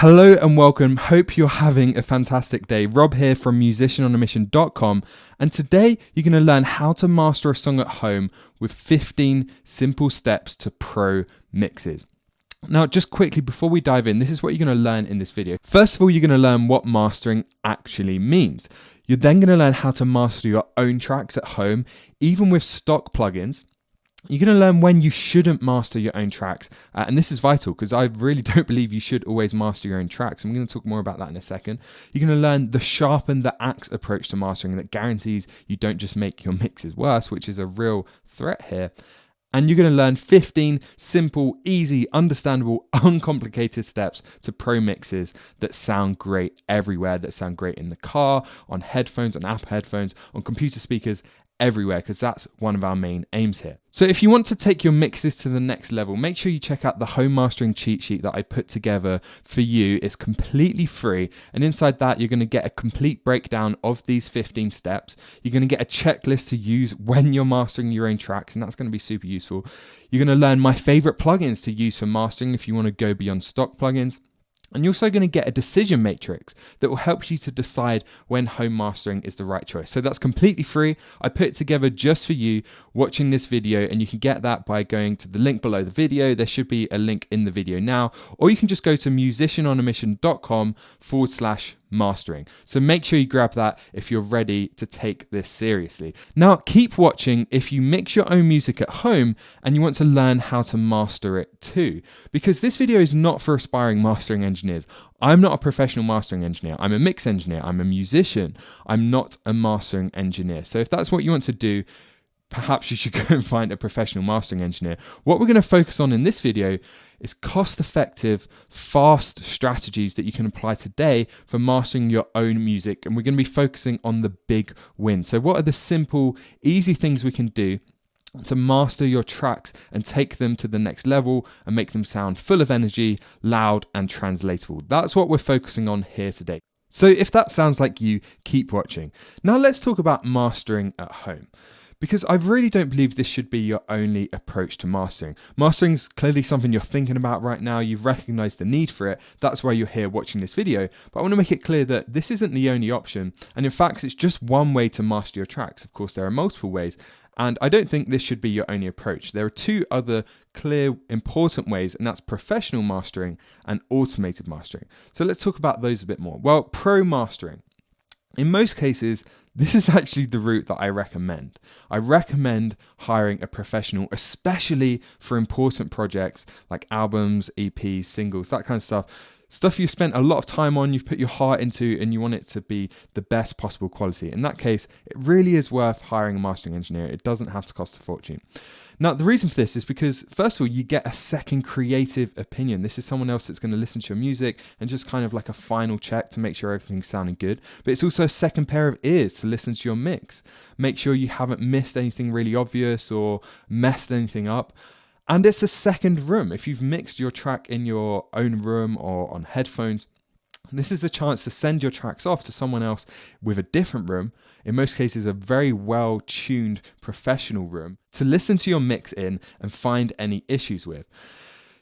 Hello and welcome. Hope you're having a fantastic day. Rob here from musicianonamission.com, and today you're going to learn how to master a song at home with 15 simple steps to pro mixes. Now, just quickly before we dive in, this is what you're going to learn in this video. First of all, you're going to learn what mastering actually means. You're then going to learn how to master your own tracks at home, even with stock plugins. You're going to learn when you shouldn't master your own tracks. And this is vital because I really don't believe you should always master your own tracks. I'm going to talk more about that in a second. You're going to learn the sharpen the axe approach to mastering that guarantees you don't just make your mixes worse, which is a real threat here. And you're going to learn 15 simple, easy, understandable, uncomplicated steps to pro mixes that sound great everywhere, that sound great in the car, on headphones, on Apple headphones, on computer speakers, everywhere, because that's one of our main aims here. So if you want to take your mixes to the next level, make sure you check out the home mastering cheat sheet that I put together for you. It's completely free, and inside that you're going to get a complete breakdown of these 15 steps. You're going to get a checklist to use when you're mastering your own tracks, and that's going to be super useful. You're going to learn my favorite plugins to use for mastering if you want to go beyond stock plugins. And you're also going to get a decision matrix that will help you to decide when home mastering is the right choice. So that's completely free. I put it together just for you watching this video, and you can get that by going to the link below the video. There should be a link in the video now, or you can just go to musicianonamission.com/mastering. So make sure you grab that if you're ready to take this seriously. Now, keep watching if you mix your own music at home and you want to learn how to master it too, because this video is not for aspiring mastering engineers. I'm not a professional mastering engineer. I'm a mix engineer. I'm a musician. I'm not a mastering engineer. So if that's what you want to do, perhaps you should go and find a professional mastering engineer. What we're going to focus on in this video is cost-effective, fast strategies that you can apply today for mastering your own music. And we're going to be focusing on the big win. So what are the simple, easy things we can do to master your tracks and take them to the next level and make them sound full of energy, loud and translatable? That's what we're focusing on here today. So if that sounds like you, keep watching. Now let's talk about mastering at home, because I really don't believe this should be your only approach to mastering. Mastering is clearly something you're thinking about right now. You've recognized the need for it. That's why you're here watching this video. But I want to make it clear that this isn't the only option. And in fact, it's just one way to master your tracks. Of course, there are multiple ways. And I don't think this should be your only approach. There are two other clear, important ways, and that's professional mastering and automated mastering. So let's talk about those a bit more. Well, pro mastering. In most cases, this is actually the route that I recommend. I recommend hiring a professional, especially for important projects like albums, EPs, singles, that kind of stuff. Stuff you've spent a lot of time on, you've put your heart into, and you want it to be the best possible quality. In that case, it really is worth hiring a mastering engineer. It doesn't have to cost a fortune. Now, the reason for this is because, first of all, you get a second creative opinion. This is someone else that's going to listen to your music and just kind of like a final check to make sure everything's sounding good. But it's also a second pair of ears to listen to your mix. Make sure you haven't missed anything really obvious or messed anything up. And it's a second room. If you've mixed your track in your own room or on headphones, this is a chance to send your tracks off to someone else with a different room, in most cases a very well-tuned professional room, to listen to your mix in and find any issues with.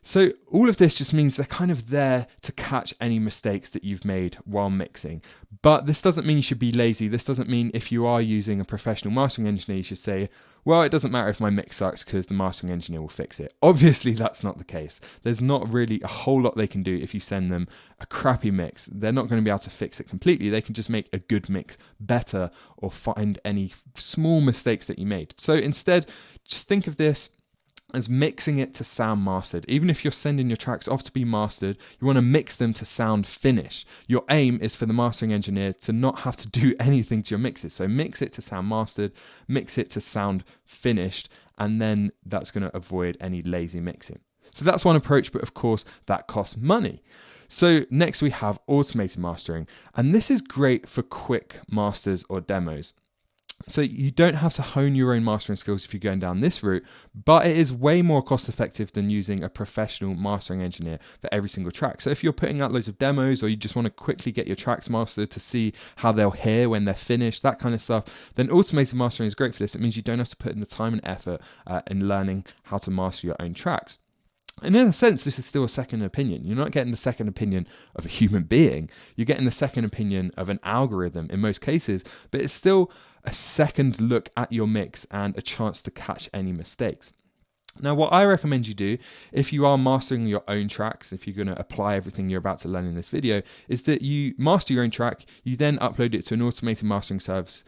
So all of this just means they're kind of there to catch any mistakes that you've made while mixing. But this doesn't mean you should be lazy. This doesn't mean if you are using a professional mastering engineer, you should say, well, it doesn't matter if my mix sucks because the mastering engineer will fix it. Obviously, that's not the case. There's not really a whole lot they can do if you send them a crappy mix. They're not going to be able to fix it completely. They can just make a good mix better or find any small mistakes that you made. So instead, just think of this as mixing it to sound mastered. Even if you're sending your tracks off to be mastered, you want to mix them to sound finished. Your aim is for the mastering engineer to not have to do anything to your mixes. So mix it to sound mastered, mix it to sound finished, and then that's going to avoid any lazy mixing. So that's one approach, but of course that costs money. So next we have automated mastering, and this is great for quick masters or demos. So you don't have to hone your own mastering skills if you're going down this route, but it is way more cost effective than using a professional mastering engineer for every single track. So if you're putting out loads of demos, or you just want to quickly get your tracks mastered to see how they'll hear when they're finished, that kind of stuff, then automated mastering is great for this. It means you don't have to put in the time and effort in learning how to master your own tracks. And in a sense, this is still a second opinion. You're not getting the second opinion of a human being. You're getting the second opinion of an algorithm in most cases, but it's still a second look at your mix and a chance to catch any mistakes. Now, what I recommend you do if you are mastering your own tracks, if you're going to apply everything you're about to learn in this video, is that you master your own track, you then upload it to an automated mastering service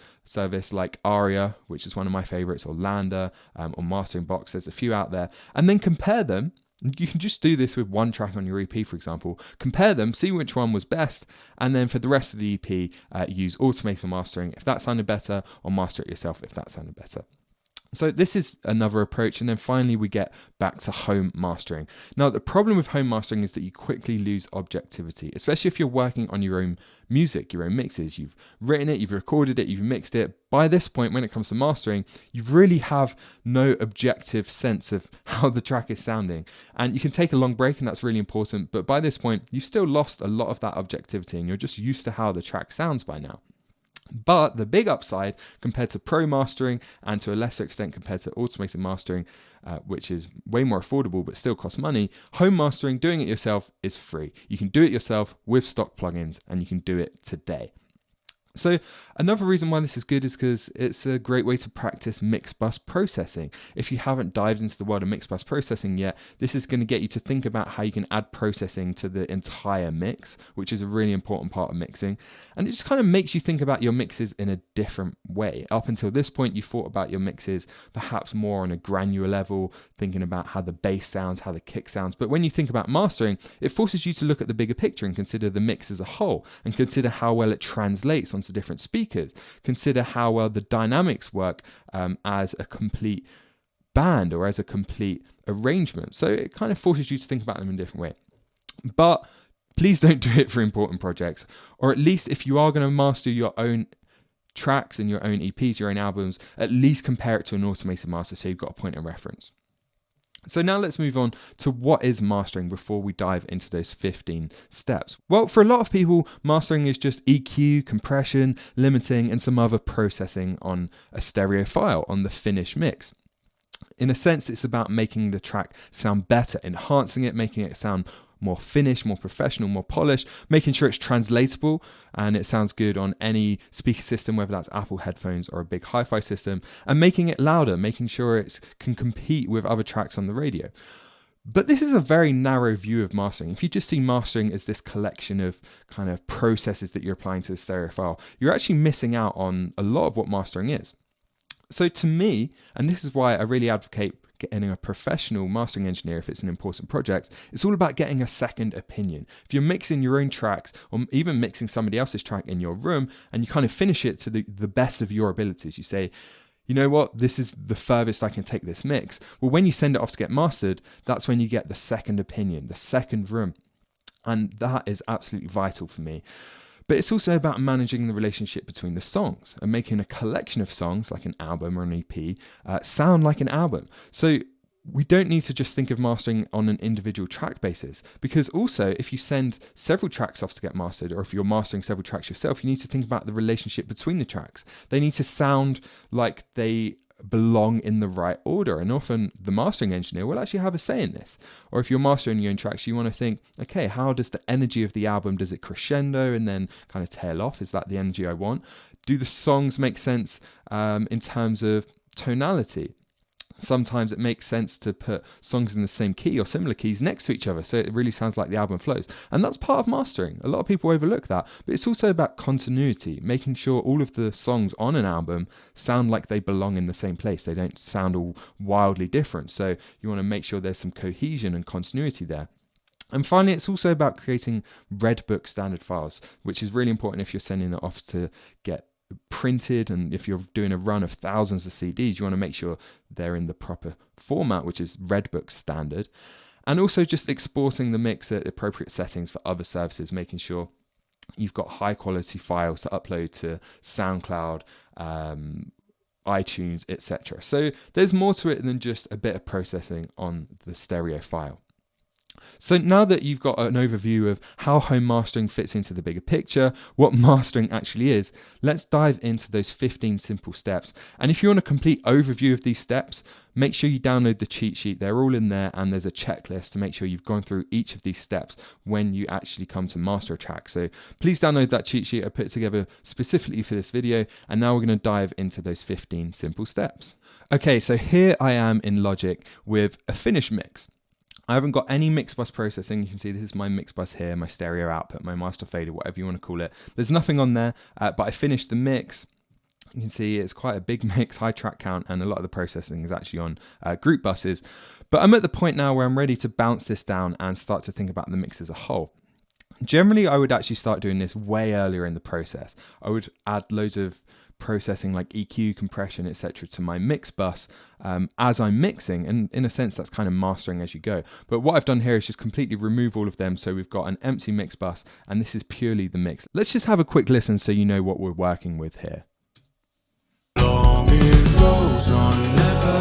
like Aria, which is one of my favorites, or Lander, or Mastering Box. There's a few out there, and then compare them. You can just do this with one track on your EP, for example. Compare them, see which one was best, and then for the rest of the EP, use automated mastering if that sounded better, or master it yourself if that sounded better. So this is another approach, and then finally we get back to home mastering. Now, the problem with home mastering is that you quickly lose objectivity, especially if you're working on your own music, your own mixes. You've written it, you've recorded it, you've mixed it. By this point, when it comes to mastering, you really have no objective sense of how the track is sounding. And you can take a long break, and that's really important, but by this point, you've still lost a lot of that objectivity, and you're just used to how the track sounds by now. But the big upside compared to pro mastering, and to a lesser extent compared to automated mastering, which is way more affordable but still costs money, home mastering, doing it yourself, is free. You can do it yourself with stock plugins, and you can do it today. So another reason why this is good is because it's a great way to practice mix bus processing. If you haven't dived into the world of mix bus processing yet, this is going to get you to think about how you can add processing to the entire mix, which is a really important part of mixing. And it just kind of makes you think about your mixes in a different way. Up until this point, you thought about your mixes perhaps more on a granular level, thinking about how the bass sounds, how the kick sounds. But when you think about mastering, it forces you to look at the bigger picture and consider the mix as a whole, and consider how well it translates onto different speakers. Consider how well the dynamics work as a complete band or as a complete arrangement. So it kind of forces you to think about them in a different way. But please don't do it for important projects, or at least if you are going to master your own tracks and your own EPs, your own albums, at least compare it to an automated master so you've got a point of reference. So now let's move on to what is mastering before we dive into those 15 steps. Well, for a lot of people, mastering is just EQ, compression, limiting, and some other processing on a stereo file, on the finished mix. In a sense, it's about making the track sound better, enhancing it, making it sound more finished, more professional, more polished, making sure it's translatable and it sounds good on any speaker system, whether that's Apple headphones or a big hi-fi system, and making it louder, making sure it can compete with other tracks on the radio. But this is a very narrow view of mastering. If you just see mastering as this collection of kind of processes that you're applying to the stereo file, you're actually missing out on a lot of what mastering is. So to me, and this is why I really advocate getting a professional mastering engineer if it's an important project, it's all about getting a second opinion. If you're mixing your own tracks, or even mixing somebody else's track in your room, and you kind of finish it to the best of your abilities, you say, you know what, this is the furthest I can take this mix. Well, when you send it off to get mastered, that's when you get the second opinion, the second room. And that is absolutely vital for me. But it's also about managing the relationship between the songs and making a collection of songs, like an album or an EP, sound like an album. So we don't need to just think of mastering on an individual track basis, because also if you send several tracks off to get mastered, or if you're mastering several tracks yourself, you need to think about the relationship between the tracks. They need to sound like they belong in the right order, and often the mastering engineer will actually have a say in this. Or if you're mastering your own tracks, you want to think, okay, how does the energy of the album, does it crescendo and then kind of tail off? Is that the energy I want? Do the songs make sense in terms of tonality? Sometimes it makes sense to put songs in the same key or similar keys next to each other, so it really sounds like the album flows. And that's part of mastering. A lot of people overlook that, but it's also about continuity, making sure all of the songs on an album sound like they belong in the same place. They don't sound all wildly different. So you want to make sure there's some cohesion and continuity there. And finally, it's also about creating Red Book standard files, which is really important if you're sending it off to get printed, and if you're doing a run of thousands of CDs, you want to make sure they're in the proper format, which is Redbook standard. And also just exporting the mix at appropriate settings for other services, making sure you've got high quality files to upload to SoundCloud, iTunes, etc. So there's more to it than just a bit of processing on the stereo file. So now that you've got an overview of how home mastering fits into the bigger picture, what mastering actually is, let's dive into those 15 simple steps. And if you want a complete overview of these steps, make sure you download the cheat sheet. They're all in there, and there's a checklist to make sure you've gone through each of these steps when you actually come to master a track. So please download that cheat sheet I put together specifically for this video. And now we're going to dive into those 15 simple steps. Okay, so here I am in Logic with a finished mix. I haven't got any mix bus processing. You can see this is my mix bus here, my stereo output, my master fader, whatever you want to call it. There's nothing on there, but I finished the mix. You can see it's quite a big mix, high track count, and a lot of the processing is actually on group buses. But I'm at the point now where I'm ready to bounce this down and start to think about the mix as a whole. Generally, I would actually start doing this way earlier in the process. I would add loads of processing like EQ, compression, etc. to my mix bus as I'm mixing, and in a sense that's kind of mastering as you go. But what I've done here is just completely remove all of them, so we've got an empty mix bus, and this is purely the mix. Let's just have a quick listen so you know what we're working with here. Long it goes on, never,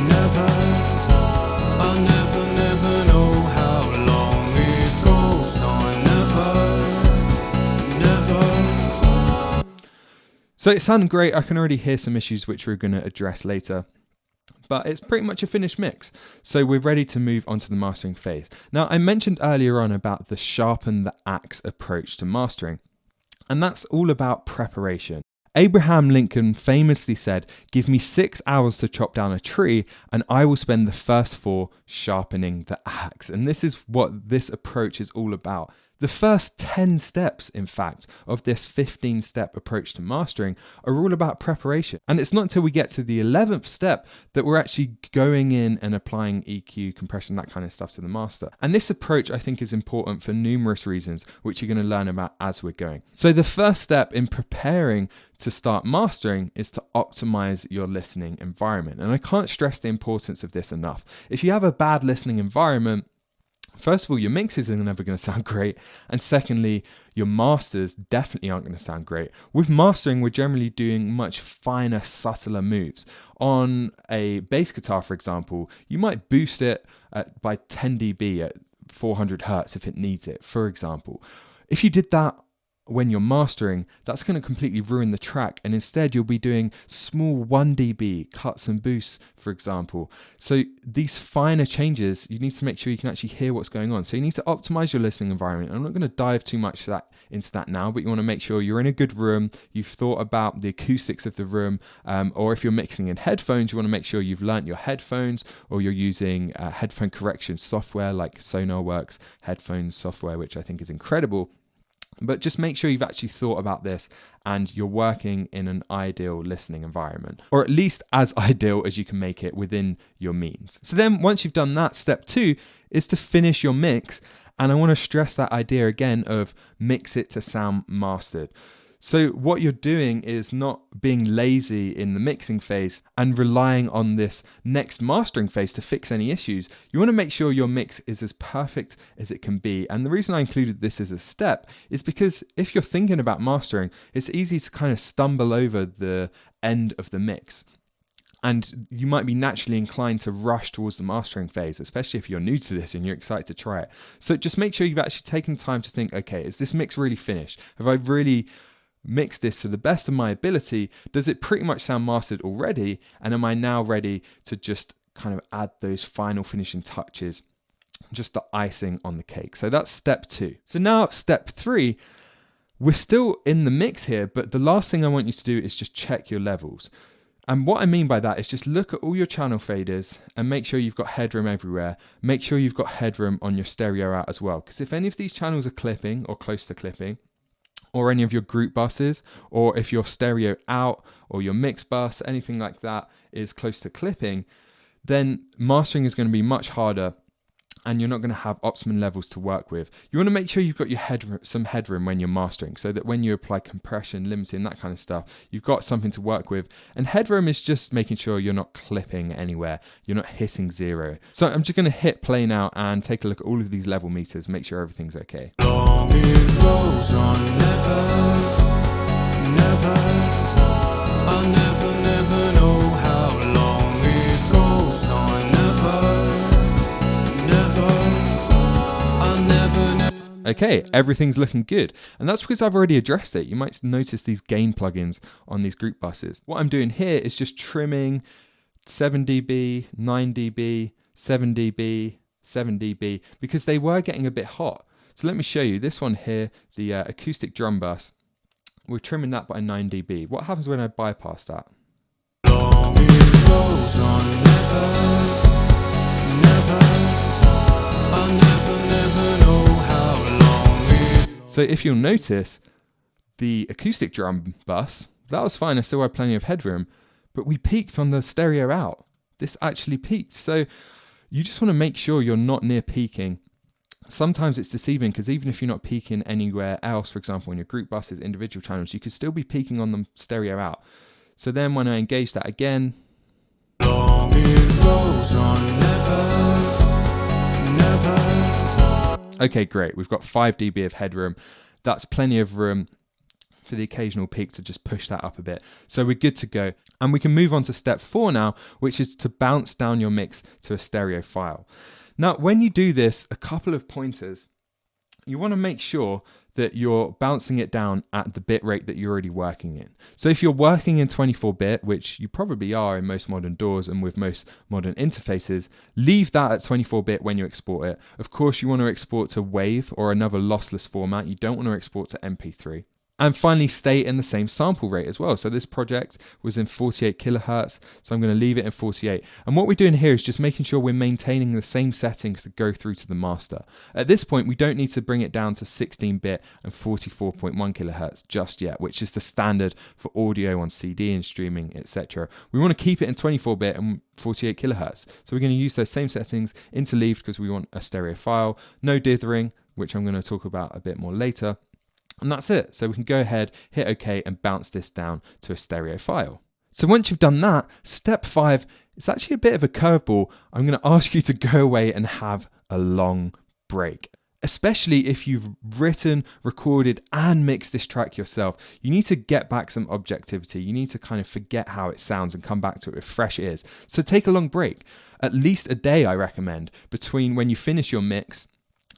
never, I'll never, never know how long it goes on, never, never. So it sounded great. I can already hear some issues which we're going to address later, but it's pretty much a finished mix. So we're ready to move on to the mastering phase. Now, I mentioned earlier on about the sharpen the axe approach to mastering, and that's all about preparation. Abraham Lincoln famously said, "Give me 6 hours to chop down a tree and I will spend the first 4 sharpening the axe." And this is what this approach is all about. The first 10 steps, in fact, of this 15-step approach to mastering are all about preparation. And it's not until we get to the 11th step that we're actually going in and applying EQ, compression, that kind of stuff to the master. And this approach, I think, is important for numerous reasons, which you're going to learn about as we're going. So the first step in preparing to start mastering is to optimize your listening environment. And I can't stress the importance of this enough. If you have a bad listening environment, first of all, your mixes are never going to sound great. And secondly, your masters definitely aren't going to sound great. With mastering, we're generally doing much finer, subtler moves. On a bass guitar, for example, you might boost it by 10 dB at 400 hertz if it needs it, for example. If you did that when you're mastering, that's going to completely ruin the track, and instead you'll be doing small 1 dB cuts and boosts, for example. So these finer changes, you need to make sure you can actually hear what's going on. So you need to optimize your listening environment. I'm not going to dive too much into that now, but you want to make sure you're in a good room, you've thought about the acoustics of the room, or if you're mixing in headphones, you want to make sure you've learnt your headphones, or you're using headphone correction software like Sonarworks headphone software, which I think is incredible. But just make sure you've actually thought about this and you're working in an ideal listening environment, or at least as ideal as you can make it within your means. So then once you've done that, step 2 is to finish your mix. And I want to stress that idea again of mix it to sound mastered. So what you're doing is not being lazy in the mixing phase and relying on this next mastering phase to fix any issues. You want to make sure your mix is as perfect as it can be. And the reason I included this as a step is because if you're thinking about mastering, it's easy to kind of stumble over the end of the mix. And you might be naturally inclined to rush towards the mastering phase, especially if you're new to this and you're excited to try it. So just make sure you've actually taken time to think, okay, is this mix really finished? Have I really mix this to the best of my ability? Does it pretty much sound mastered already? And am I now ready to just kind of add those final finishing touches, just the icing on the cake? So that's step 2. So now step 3, we're still in the mix here, but the last thing I want you to do is just check your levels. And what I mean by that is just look at all your channel faders and make sure you've got headroom everywhere. Make sure you've got headroom on your stereo out as well. Because if any of these channels are clipping or close to clipping, or any of your group buses, or if your stereo out or your mix bus, anything like that is close to clipping, then mastering is going to be much harder and you're not going to have optimum levels to work with. You want to make sure you've got your some headroom when you're mastering, so that when you apply compression, limiting, that kind of stuff, you've got something to work with. And headroom is just making sure you're not clipping anywhere, you're not hitting 0. So I'm just going to hit play now and take a look at all of these level meters, make sure everything's okay. Long it goes on, never, never, I'll never, never know how long it goes on, never, never. Okay, everything's looking good. And that's because I've already addressed it. You might notice these gain plugins on these group buses. What I'm doing here is just trimming 7 dB, 9 dB, 7 dB, 7 dB, because they were getting a bit hot. So let me show you this one here, the acoustic drum bus. We're trimming that by 9 dB. What happens when I bypass that? Long it goes on, I'll never know how long it. So if you'll notice, the acoustic drum bus, that was fine. I still had plenty of headroom, but we peaked on the stereo out. This actually peaked. So you just want to make sure you're not near peaking. Sometimes it's deceiving because even if you're not peaking anywhere else, for example, in your group buses, individual channels, you could still be peaking on the stereo out. So then when I engage that again, Long it goes on, never. okay, great. We've got 5 dB of headroom. That's plenty of room for the occasional peak to just push that up a bit. So we're good to go. And we can move on to step 4 now, which is to bounce down your mix to a stereo file. Now, when you do this, a couple of pointers. You want to make sure that you're bouncing it down at the bit rate that you're already working in. So if you're working in 24-bit, which you probably are in most modern DAWs and with most modern interfaces, leave that at 24-bit when you export it. Of course, you want to export to WAV or another lossless format. You don't want to export to MP3. And finally, stay in the same sample rate as well. So this project was in 48 kilohertz, so I'm going to leave it in 48. And what we're doing here is just making sure we're maintaining the same settings that go through to the master. At this point, we don't need to bring it down to 16-bit and 44.1 kilohertz just yet, which is the standard for audio on CD and streaming, etc. We want to keep it in 24-bit and 48 kilohertz. So we're going to use those same settings, interleaved because we want a stereo file, no dithering, which I'm going to talk about a bit more later. And that's it. So we can go ahead, hit OK, and bounce this down to a stereo file. So once you've done that, step 5, it's actually a bit of a curveball. I'm going to ask you to go away and have a long break. Especially if you've written, recorded, and mixed this track yourself. You need to get back some objectivity. You need to kind of forget how it sounds and come back to it with fresh ears. So take a long break. At least a day, I recommend, between when you finish your mix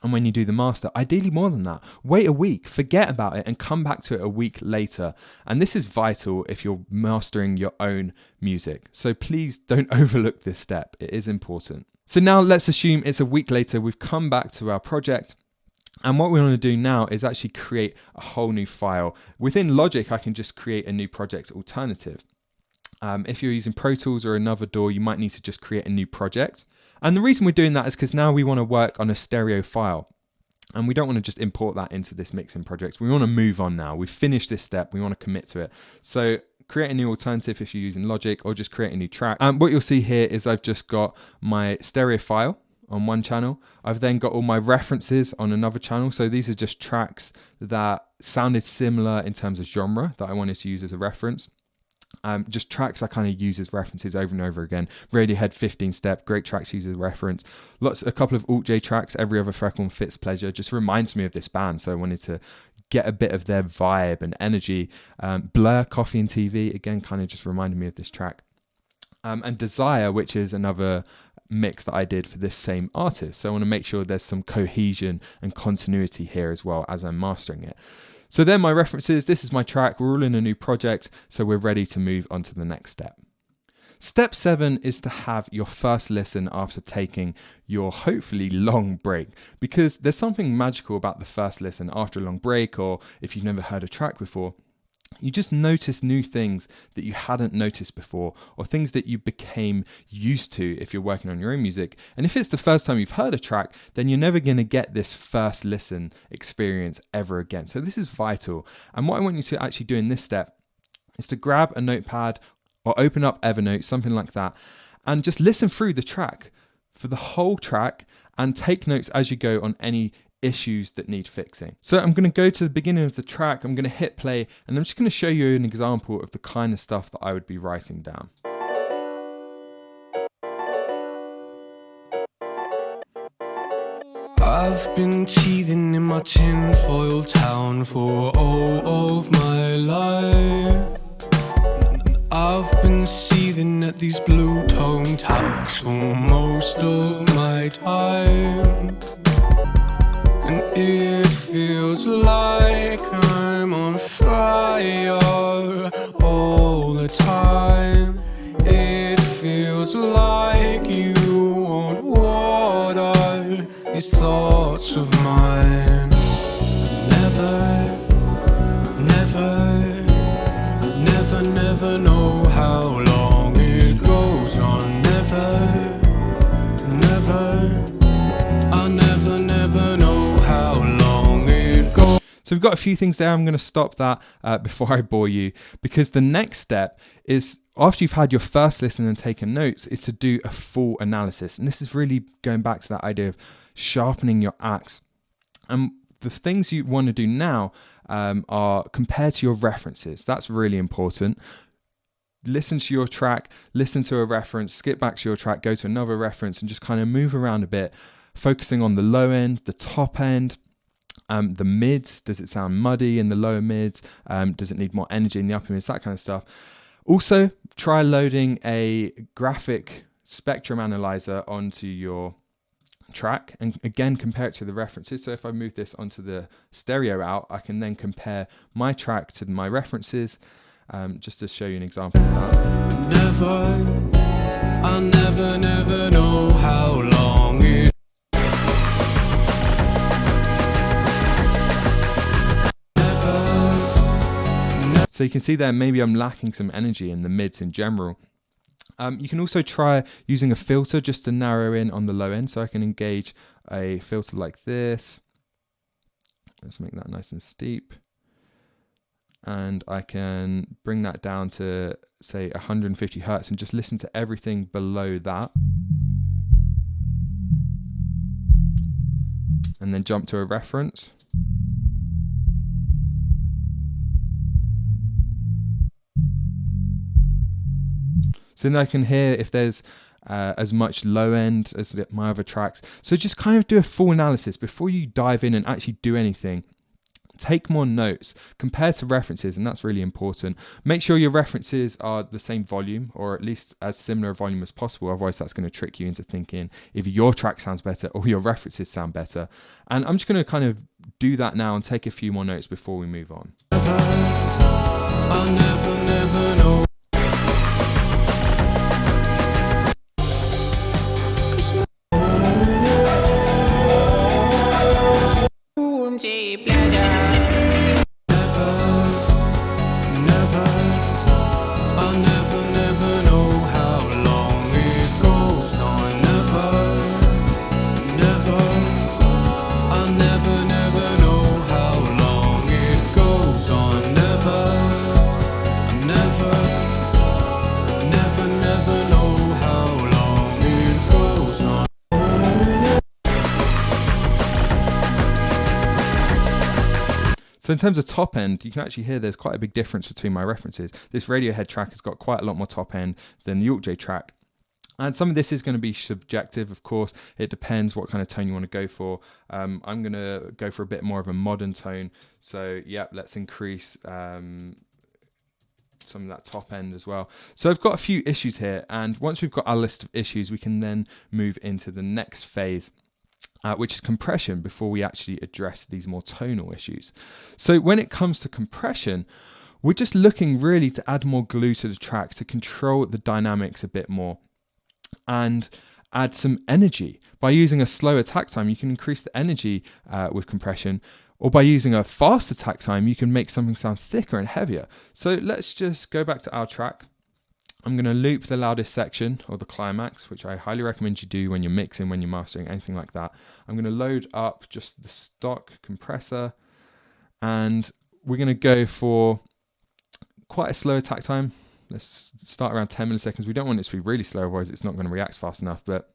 and when you do the master. Ideally more than that. Wait a week, forget about it, and come back to it a week later. And this is vital if you're mastering your own music. So please don't overlook this step. It is important. So now let's assume it's a week later. We've come back to our project. And what we want to do now is actually create a whole new file. Within Logic, I can just create a new project alternative. If you're using Pro Tools or another DAW, you might need to just create a new project. And the reason we're doing that is because now we want to work on a stereo file. And we don't want to just import that into this mixing project. We want to move on now. We've finished this step. We want to commit to it. So create a new alternative if you're using Logic, or just create a new track. And what you'll see here is I've just got my stereo file on one channel. I've then got all my references on another channel. So these are just tracks that sounded similar in terms of genre that I wanted to use as a reference. Just tracks I kind of use as references over and over again. Radiohead 15 Step, great tracks used as a reference. A couple of Alt J tracks, Every Other Freckle and Fits Pleasure, just reminds me of this band. So I wanted to get a bit of their vibe and energy. Blur, Coffee and TV, again, kind of just reminded me of this track. And Desire, which is another mix that I did for this same artist. So I want to make sure there's some cohesion and continuity here as well as I'm mastering it. So then my references, this is my track, we're all in a new project, so we're ready to move on to the next step. Step 7 is to have your first listen after taking your hopefully long break, because there's something magical about the first listen after a long break, or if you've never heard a track before. You just notice new things that you hadn't noticed before, or things that you became used to if you're working on your own music. And if it's the first time you've heard a track, then you're never going to get this first listen experience ever again. So this is vital. And what I want you to actually do in this step is to grab a notepad or open up Evernote, something like that, and just listen through the track for the whole track and take notes as you go on any issues that need fixing. So I'm going to go to the beginning of the track, I'm going to hit play, and I'm just going to show you an example of the kind of stuff that I would be writing down. I've been teething in my tinfoil town for all of my life. I've been seething at these blue-toned towns for most of my time. And It feels like I'm on fire all the time. It feels like you want water. These thoughts of mine. Never, never, never, never know how long it goes on. Never, never, I'll never, never know how long it goes. So we've got a few things there. I'm going to stop that before I bore you, because the next step is, after you've had your first listen and taken notes, is to do a full analysis. And this is really going back to that idea of sharpening your axe. And the things you want to do now are compare to your references. That's really important. Listen to your track, listen to a reference, skip back to your track, go to another reference, and just kind of move around a bit, focusing on the low end, the top end, the mids. Does it sound muddy in the lower mids? Does it need more energy in the upper mids? That kind of stuff. Also, try loading a graphic spectrum analyzer onto your track, and again compare it to the references. So if I move this onto the stereo out, I can then compare my track to my references, just to show you an example of that. Never, I'll never, never know how long it. So you can see there, maybe I'm lacking some energy in the mids in general. You can also try using a filter just to narrow in on the low end. So I can engage a filter like this. Let's make that nice and steep. And I can bring that down to, say, 150 Hertz and just listen to everything below that. And then jump to a reference. So then I can hear if there's as much low end as my other tracks. So just kind of do a full analysis before you dive in and actually do anything. Take more notes, compare to references, and that's really important. Make sure your references are the same volume, or at least as similar a volume as possible. Otherwise, that's going to trick you into thinking if your track sounds better or your references sound better. And I'm just going to kind of do that now and take a few more notes before we move on. I'll never, never know. So in terms of top end, you can actually hear there's quite a big difference between my references. This Radiohead track has got quite a lot more top end than the Alt-J track. And some of this is going to be subjective, of course. It depends what kind of tone you want to go for. I'm going to go for a bit more of a modern tone. So yeah, let's increase some of that top end as well. So I've got a few issues here. And once we've got our list of issues, we can then move into the next phase, which is compression, before we actually address these more tonal issues. So when it comes to compression, we're just looking really to add more glue to the track to control the dynamics a bit more and add some energy. By using a slow attack time, you can increase the energy with compression, or by using a fast attack time, you can make something sound thicker and heavier. So let's just go back to our track. I'm going to loop the loudest section, or the climax, which I highly recommend you do when you're mixing, when you're mastering, anything like that. I'm going to load up just the stock compressor, and we're going to go for quite a slow attack time. Let's start around 10 milliseconds. We don't want it to be really slow, otherwise it's not going to react fast enough, but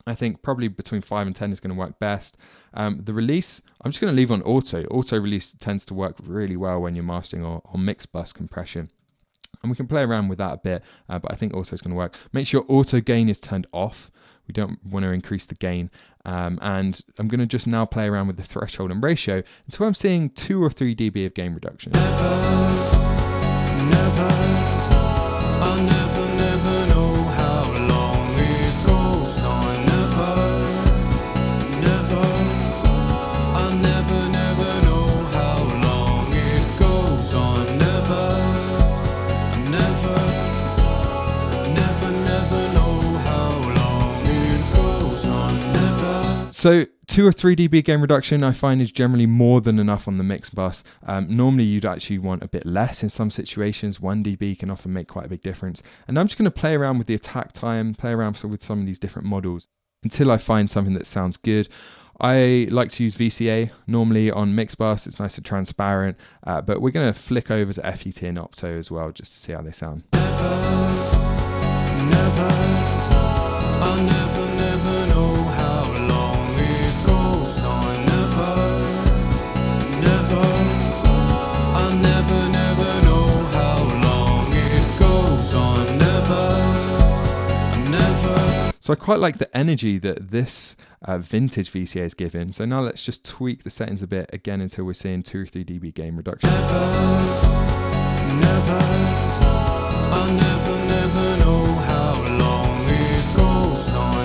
I think probably between 5 and 10 is going to work best. The release, I'm just going to leave on auto. Auto release tends to work really well when you're mastering or mix bus compression. And we can play around with that a bit, but I think auto is going to work. Make sure auto gain is turned off. We don't want to increase the gain. And I'm going to just now play around with the threshold and ratio until I'm seeing 2 or 3 dB of gain reduction. I'll never, never know how long it goes on. Never, never, I'll never. So 2 or 3 dB gain reduction I find is generally more than enough on the mix bus. Normally you'd actually want a bit less in some situations. 1 dB can often make quite a big difference. And I'm just going to play around with the attack time, play around with some of these different models until I find something that sounds good. I like to use VCA normally on mix bus. It's nice and transparent, but we're going to flick over to FET and Opto as well just to see how they sound. I'll never know how long it goes on. I'll never know how long it goes on. Never. So I quite like the energy that this vintage VCA is giving. So now let's just tweak the settings a bit again until we're seeing 2 or 3 dB gain reduction. I'll never know how long it goes on.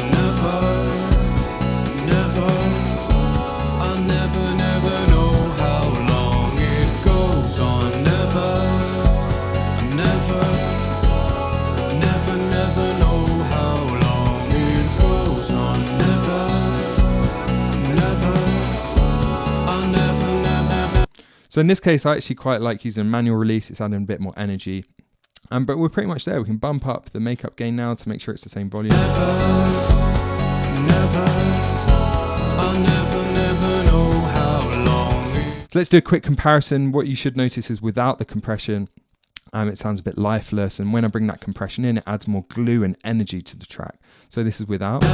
I'll never know how long it goes on. Never know how long it goes on. I'll never. So in this case, I actually quite like using manual release. It's adding a bit more energy. But we're pretty much there. We can bump up the makeup gain now to make sure it's the same volume. I'll never know how long. So let's do a quick comparison. What you should notice is without the compression, it sounds a bit lifeless. And when I bring that compression in, it adds more glue and energy to the track. So this is without. I'll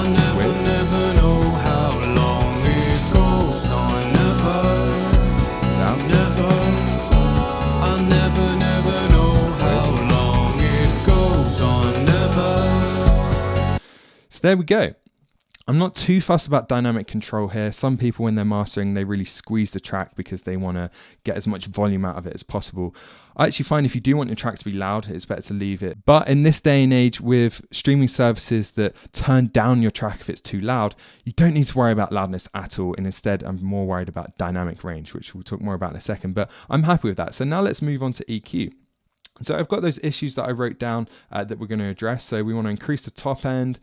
never know how long it goes on. I'll never know how long it goes on. So there we go. I'm not too fussed about dynamic control here. Some people, when they're mastering, they really squeeze the track because they want to get as much volume out of it as possible. I actually find if you do want your track to be loud, it's better to leave it. But in this day and age with streaming services that turn down your track if it's too loud, you don't need to worry about loudness at all. And instead, I'm more worried about dynamic range, which we'll talk more about in a second. But I'm happy with that. So now let's move on to EQ. So I've got those issues that I wrote down that we're going to address. So we want to increase the top end.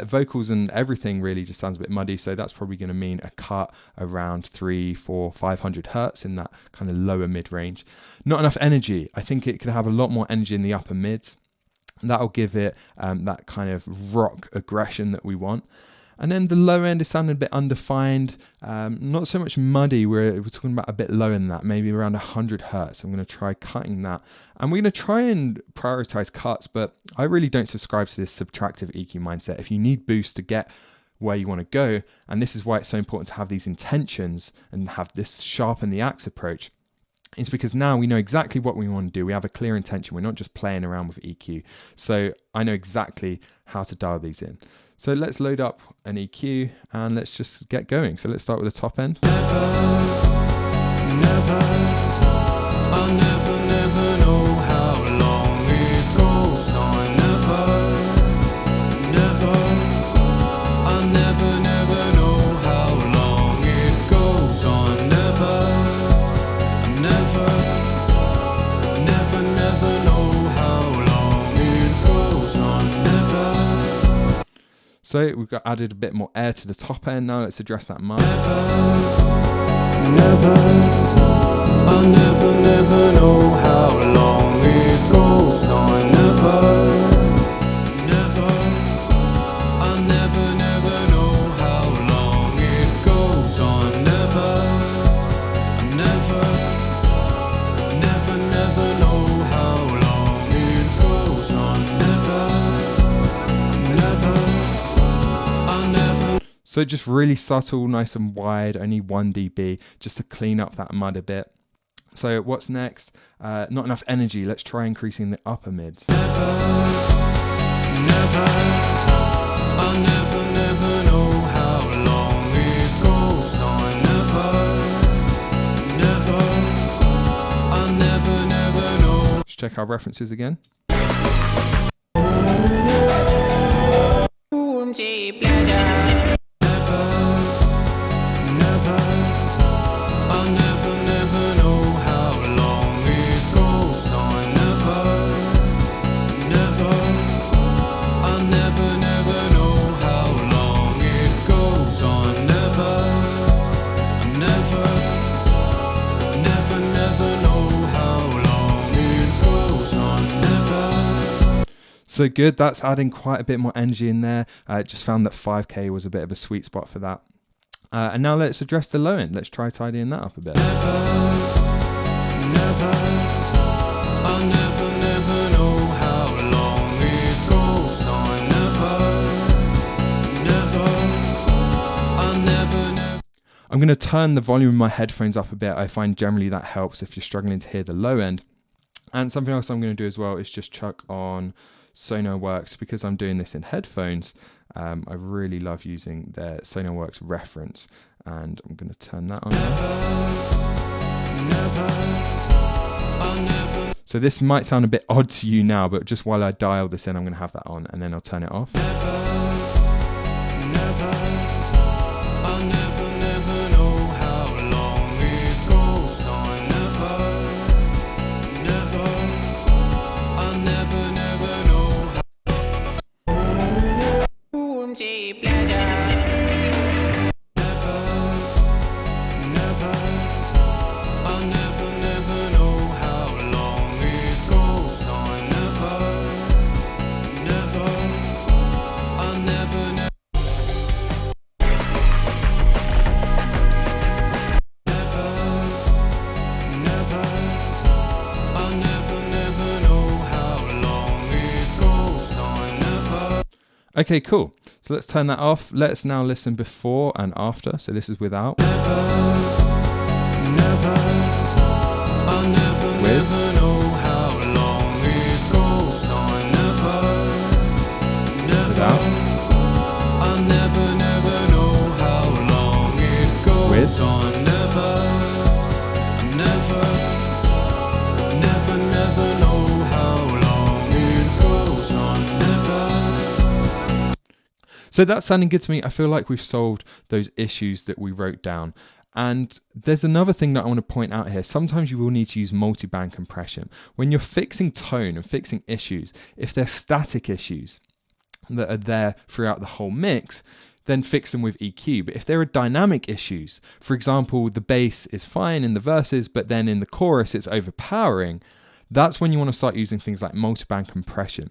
Vocals and everything really just sounds a bit muddy. So that's probably going to mean a cut around 300, 400, 500 hertz in that kind of lower mid range. Not enough energy. I think it could have a lot more energy in the upper mids. That'll give it that kind of rock aggression that we want. And then the low end is sounding a bit undefined, not so much muddy. We're talking about a bit lower than that, maybe around 100 hertz. I'm going to try cutting that. And we're going to try and prioritize cuts, but I really don't subscribe to this subtractive EQ mindset. If you need boost to get where you want to go, and this is why it's so important to have these intentions and have this sharpen the axe approach, it's because now we know exactly what we want to do. We have a clear intention. We're not just playing around with EQ. So I know exactly how to dial these in. So let's load up an EQ and let's just get going. So let's start with the top end. I'll never know how long it goes on. I'll never know how long it goes on. Never know how long it goes on. So we've got added a bit more air to the top end. Now let's address that mic. I'll never know how long it goes on. I'll never know how long it goes on. Never know how long it goes on. I'll never. So just really subtle, nice and wide, only 1 dB, just to clean up that mud a bit. So what's next? Not enough energy. Let's try increasing the upper mids. I'll never know how long it goes on. I'll never know. Let's check our references again. I'll never know how long it goes on. I'll never So good, that's adding quite a bit more energy in there. Just found that 5K was a bit of a sweet spot for that. And now let's address the low end. Let's try tidying that up a bit. I'm going to turn the volume of my headphones up a bit. I find generally that helps if you're struggling to hear the low end. And something else I'm going to do as well is just chuck on Sonarworks. Because I'm doing this in headphones, I really love using their Sonarworks reference, and I'm going to turn that on. So this might sound a bit odd to you now, but just while I dial this in, I'm going to have that on, and then I'll turn it off. Okay, cool. So let's turn that off. Let's now listen before and after. So this is without. So that's sounding good to me. I feel like we've solved those issues that we wrote down. And there's another thing that I want to point out here. Sometimes you will need to use multi-band compression. When you're fixing tone and fixing issues, if they're static issues that are there throughout the whole mix, then fix them with EQ. But if there are dynamic issues, for example, the bass is fine in the verses, but then in the chorus it's overpowering, that's when you want to start using things like multi-band compression.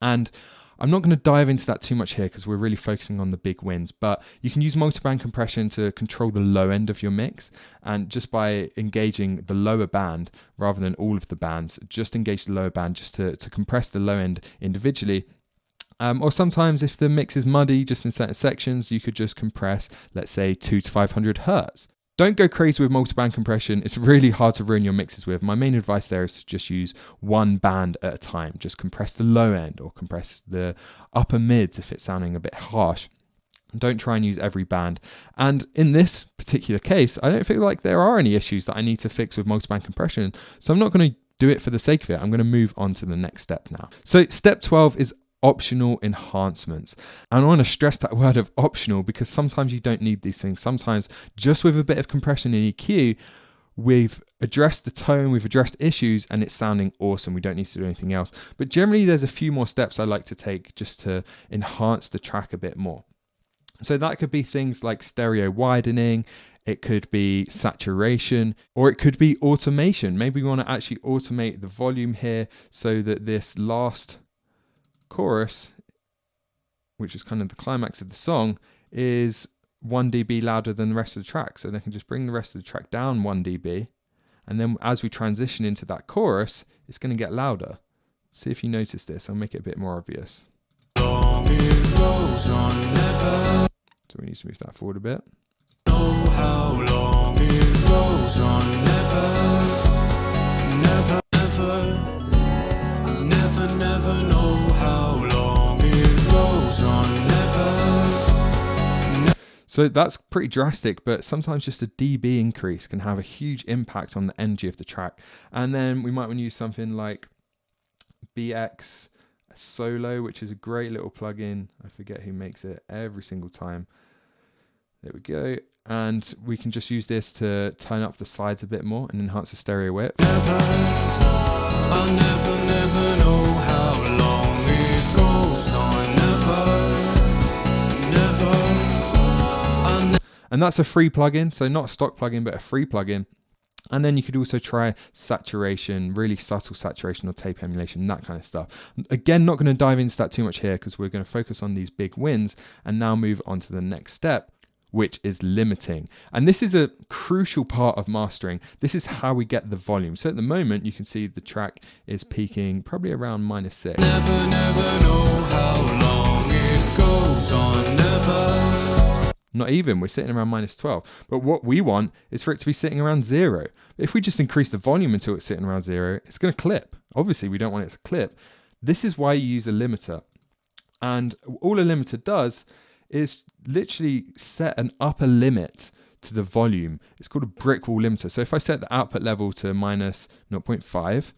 And I'm not going to dive into that too much here because we're really focusing on the big wins, but you can use multi-band compression to control the low end of your mix. And just by engaging the lower band rather than all of the bands, just engage the lower band just to compress the low end individually. Or sometimes if the mix is muddy just in certain sections, you could just compress, let's say 200 to 500 hertz. Don't go crazy with multi-band compression. It's really hard to ruin your mixes with. My main advice there is to just use one band at a time. Just compress the low end or compress the upper mids if it's sounding a bit harsh. Don't try and use every band. And in this particular case, I don't feel like there are any issues that I need to fix with multi-band compression. So I'm not going to do it for the sake of it. I'm going to move on to the next step now. So step 12 is optional enhancements. And I want to stress that word of optional because sometimes you don't need these things. Sometimes just with a bit of compression in EQ, we've addressed the tone, we've addressed issues, and it's sounding awesome. We don't need to do anything else. But generally, there's a few more steps I like to take just to enhance the track a bit more. So that could be things like stereo widening, it could be saturation, or it could be automation. Maybe we want to actually automate the volume here so that this last chorus, which is kind of the climax of the song, is 1 dB louder than the rest of the track. So they can just bring the rest of the track down 1 dB, and then as we transition into that chorus, it's going to get louder. See if you notice this. I'll make it a bit more obvious. So we need to move that forward a bit. How long it goes on, never, never know how long it goes on, never. So that's pretty drastic, but sometimes just a dB increase can have a huge impact on the energy of the track. And then we might want to use something like BX Solo, which is a great little plugin. I forget who makes it every single time. There we go. And we can just use this to turn up the sides a bit more and enhance the stereo width. I'll never know how long it goes on, never. And that's a free plugin, so not a stock plugin, but a free plugin. And then you could also try saturation, really subtle saturation or tape emulation, that kind of stuff. Again, not going to dive into that too much here because we're going to focus on these big wins and now move on to the next step, which is limiting. And this is a crucial part of mastering. This is how we get the volume. So at the moment, you can see the track is peaking probably around -6. Never know how long it goes on, never. Not even, we're sitting around -12. But what we want is for it to be sitting around 0. If we just increase the volume until it's sitting around 0, it's going to clip. Obviously, we don't want it to clip. This is why you use a limiter. And all a limiter does is literally set an upper limit to the volume. It's called a brick wall limiter. So if I set the output level to -0.5,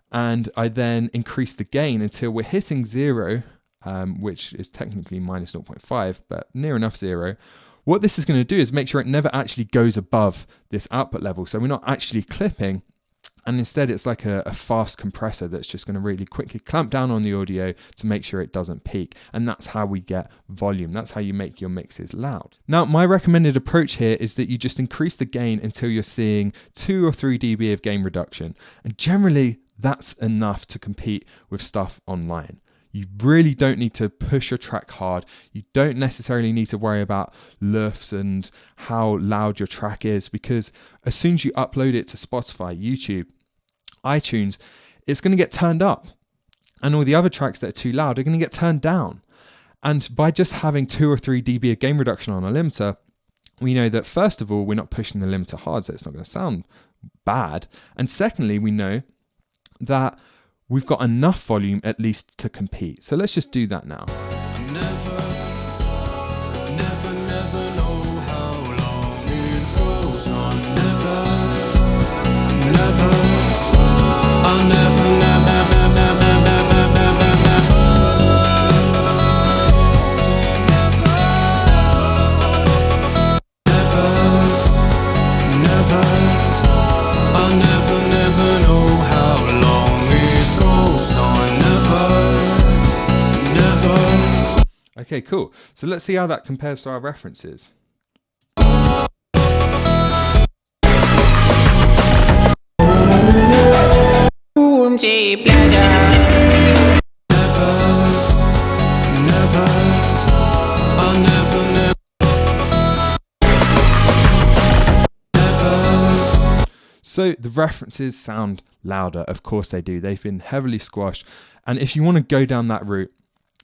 and I then increase the gain until we're hitting 0, which is technically -0.5, but near enough 0. What this is going to do is make sure it never actually goes above this output level. So we're not actually clipping, and instead it's like a fast compressor that's just going to really quickly clamp down on the audio to make sure it doesn't peak. And that's how we get volume. That's how you make your mixes loud. Now, my recommended approach here is that you just increase the gain until you're seeing 2 or 3 dB of gain reduction. And generally, that's enough to compete with stuff online. You really don't need to push your track hard. You don't necessarily need to worry about LUFS and how loud your track is, because as soon as you upload it to Spotify, YouTube, iTunes, it's going to get turned up. And all the other tracks that are too loud are going to get turned down. And by just having 2 or 3 dB of gain reduction on a limiter, we know that first of all, we're not pushing the limiter hard, so it's not going to sound bad. And secondly, we know that we've got enough volume at least to compete. So let's just do that now. Never know how long it goes on, never. I'll never. Okay, cool. So let's see how that compares to our references. So the references sound louder. Of course they do. They've been heavily squashed. And if you want to go down that route,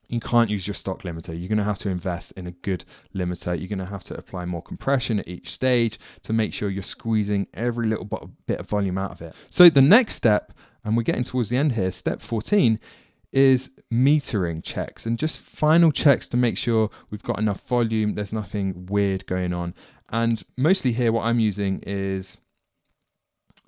you can't use your stock limiter. You're going to have to invest in a good limiter. You're going to have to apply more compression at each stage to make sure you're squeezing every little bit of volume out of it. So the next step, and we're getting towards the end here, step 14, is metering checks and just final checks to make sure we've got enough volume, there's nothing weird going on. And mostly here what I'm using is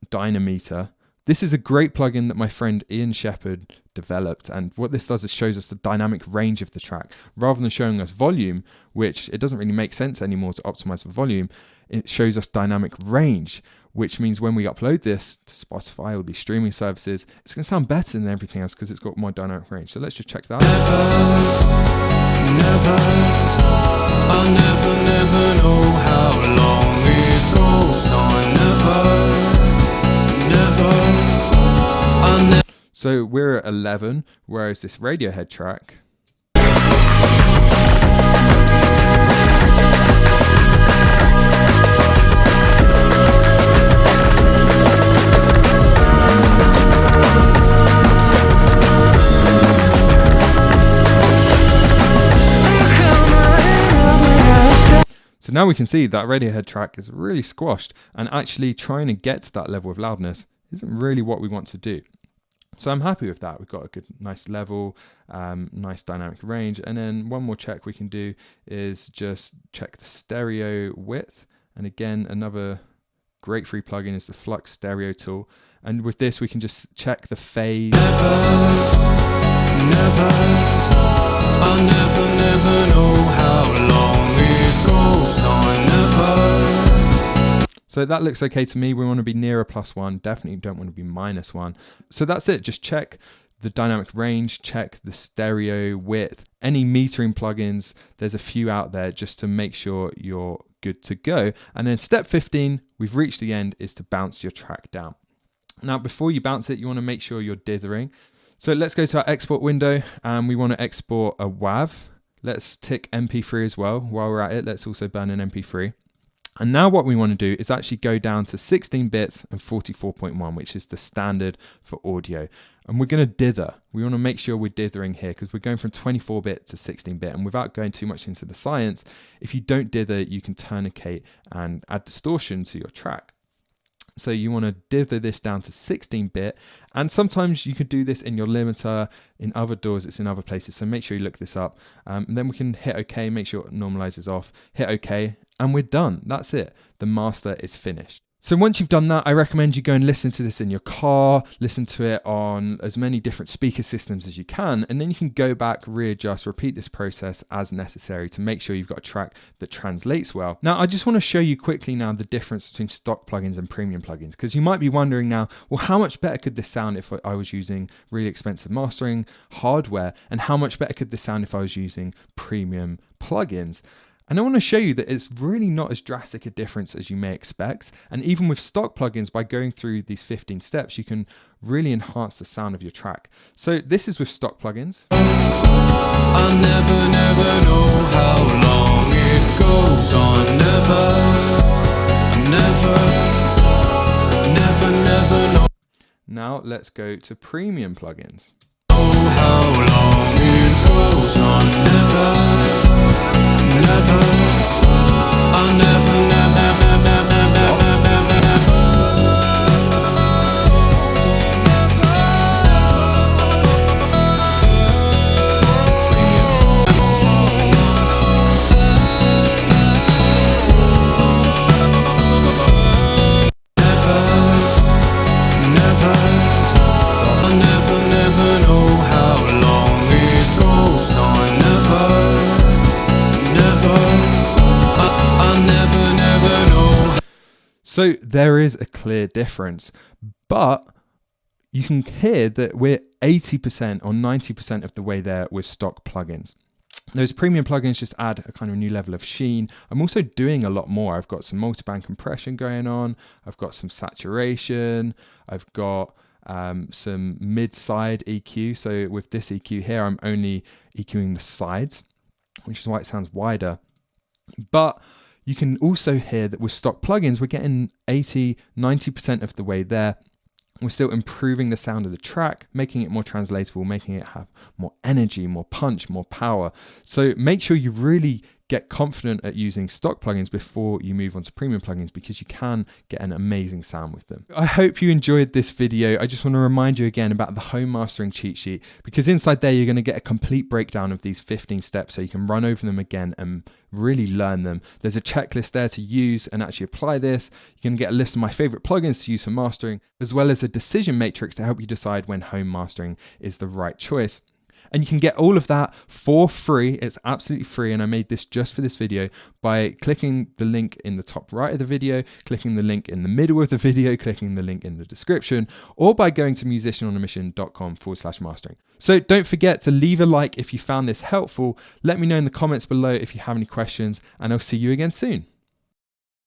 Dynameter. This is a great plugin that my friend Ian Shepherd developed, and what this does is shows us the dynamic range of the track. Rather than showing us volume, which it doesn't really make sense anymore to optimize for volume, it shows us dynamic range, which means when we upload this to Spotify or these streaming services, it's going to sound better than everything else because it's got more dynamic range. So let's just check that out. I'll never know how long it goes on, never. So we're at 11, whereas this Radiohead track, so now we can see that Radiohead track is really squashed, and actually trying to get to that level of loudness isn't really what we want to do. So I'm happy with that. We've got a good, nice level, nice dynamic range. And then one more check we can do is just check the stereo width. And again, another great free plugin is the Flux Stereo tool. And with this, we can just check the phase. I'll never know how long it goes on, never. So that looks okay to me. We want to be near a +1, definitely don't want to be -1. So that's it. Just check the dynamic range, check the stereo width, any metering plugins. There's a few out there just to make sure you're good to go. And then step 15, we've reached the end, is to bounce your track down. Now, before you bounce it, you want to make sure you're dithering. So let's go to our export window and we want to export a WAV. Let's tick MP3 as well. While we're at it, let's also burn an MP3. And now what we want to do is actually go down to 16 bits and 44.1, which is the standard for audio. And we're going to dither. We want to make sure we're dithering here because we're going from 24-bit to 16-bit. And without going too much into the science, if you don't dither, you can tourniquet and add distortion to your track. So you want to dither this down to 16-bit, and sometimes you could do this in your limiter. In other DAWs, it's in other places, so make sure you look this up. And then we can hit OK, make sure it normalizes off, hit OK, and we're done. That's it. The master is finished. So once you've done that, I recommend you go and listen to this in your car, listen to it on as many different speaker systems as you can, and then you can go back, readjust, repeat this process as necessary to make sure you've got a track that translates well. Now, I just want to show you quickly now the difference between stock plugins and premium plugins, because you might be wondering now, well, how much better could this sound if I was using really expensive mastering hardware, and how much better could this sound if I was using premium plugins? And I want to show you that it's really not as drastic a difference as you may expect. And even with stock plugins, by going through these 15 steps, you can really enhance the sound of your track. So this is with stock plugins. I'll never know how long it goes on. Never know. Now let's go to premium plugins. How long it goes on. I'll never know how long it goes on. I'll never know. So there is a clear difference, but you can hear that we're 80% or 90% of the way there with stock plugins. Those premium plugins just add a kind of new level of sheen. I'm also doing a lot more. I've got some multiband compression going on. I've got some saturation. I've got some mid-side EQ. So with this EQ here, I'm only EQing the sides, which is why it sounds wider. But you can also hear that with stock plugins, we're getting 80, 90% of the way there. We're still improving the sound of the track, making it more translatable, making it have more energy, more punch, more power. So make sure you really get confident at using stock plugins before you move on to premium plugins, because you can get an amazing sound with them. I hope you enjoyed this video. I just want to remind you again about the home mastering cheat sheet, because inside there you're going to get a complete breakdown of these 15 steps so you can run over them again and really learn them. There's a checklist there to use and actually apply this. You're going to get a list of my favorite plugins to use for mastering, as well as a decision matrix to help you decide when home mastering is the right choice. And you can get all of that for free. It's absolutely free. And I made this just for this video by clicking the link in the top right of the video, clicking the link in the middle of the video, clicking the link in the description, or by going to musicianonamission.com/mastering. So don't forget to leave a like if you found this helpful. Let me know in the comments below if you have any questions, and I'll see you again soon.